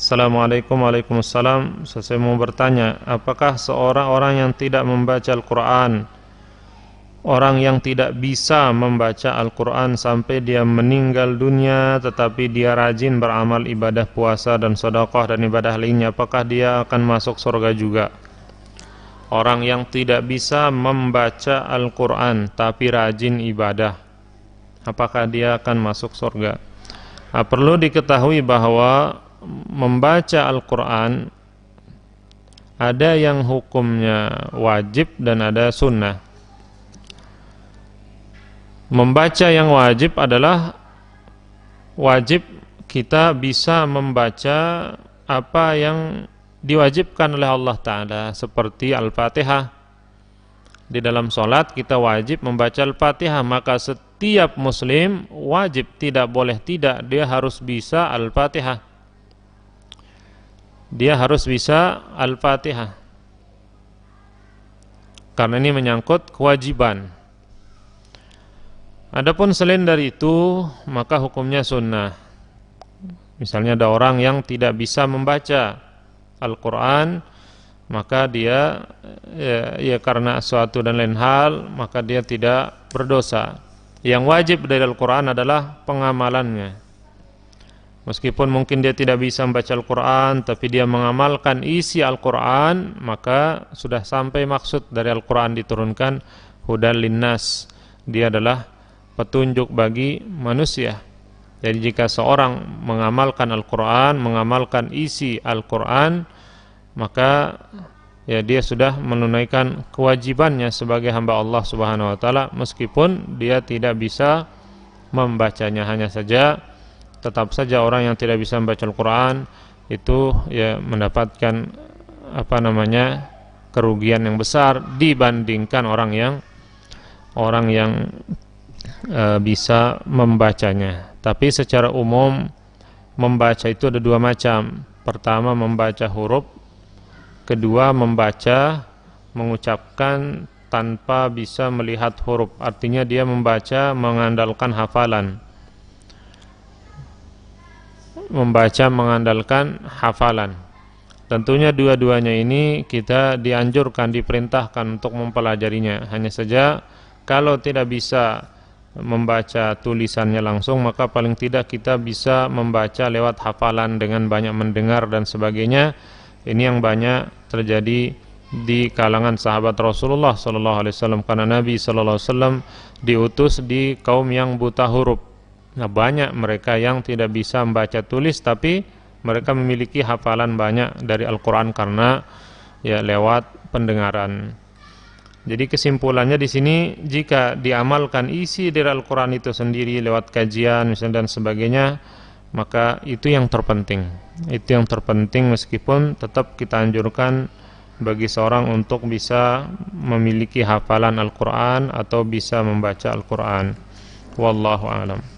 Assalamualaikum. Waalaikumsalam. Saya mau bertanya, apakah seorang orang yang tidak membaca Al-Quran, orang yang tidak bisa membaca Al-Quran sampai dia meninggal dunia, tetapi dia rajin beramal ibadah puasa dan sedekah dan ibadah lainnya, apakah dia akan masuk surga juga? Orang yang tidak bisa membaca Al-Quran tapi rajin ibadah, apakah dia akan masuk surga? Perlu diketahui bahwa membaca Al-Quran ada yang hukumnya wajib dan ada sunnah. Membaca yang wajib adalah wajib kita bisa membaca apa yang diwajibkan oleh Allah Ta'ala, seperti Al-Fatihah. Di dalam sholat kita wajib membaca Al-Fatihah, maka setiap muslim wajib, tidak boleh tidak, dia harus bisa Al-Fatihah. Dia harus bisa Al-Fatihah, karena ini menyangkut kewajiban. Adapun selain dari itu, maka hukumnya sunnah. Misalnya ada orang yang tidak bisa membaca Al-Quran, maka dia ya karena suatu dan lain hal, maka dia tidak berdosa. Yang wajib dari Al-Quran adalah pengamalannya. Meskipun mungkin dia tidak bisa membaca Al-Quran, tapi dia mengamalkan isi Al-Quran, maka sudah sampai maksud dari Al-Quran diturunkan, hudal linnas. Dia adalah petunjuk bagi manusia. Jadi jika seorang mengamalkan Al-Quran, mengamalkan isi Al-Quran, maka ya dia sudah menunaikan kewajibannya sebagai hamba Allah Subhanahu wa taala, meskipun dia tidak bisa membacanya. Hanya saja tetap saja orang yang tidak bisa membaca Al-Quran itu ya mendapatkan kerugian yang besar dibandingkan orang yang bisa membacanya. Tapi secara umum membaca itu ada dua macam. Pertama membaca huruf, kedua membaca mengucapkan tanpa bisa melihat huruf. Artinya dia membaca mengandalkan hafalan. Tentunya dua-duanya ini kita dianjurkan, diperintahkan untuk mempelajarinya. Hanya saja kalau tidak bisa membaca tulisannya langsung, maka paling tidak kita bisa membaca lewat hafalan dengan banyak mendengar dan sebagainya. Ini yang banyak terjadi di kalangan sahabat Rasulullah SAW, karena Nabi SAW diutus di kaum yang buta huruf. Nah, banyak mereka yang tidak bisa membaca tulis, tapi mereka memiliki hafalan banyak dari Al-Quran karena ya lewat pendengaran. Jadi kesimpulannya di sini, jika diamalkan isi dari Al-Quran itu sendiri lewat kajian misalnya dan sebagainya, maka itu yang terpenting. Itu yang terpenting, meskipun tetap kita anjurkan bagi seorang untuk bisa memiliki hafalan Al-Quran atau bisa membaca Al-Quran. Wallahu a'lam.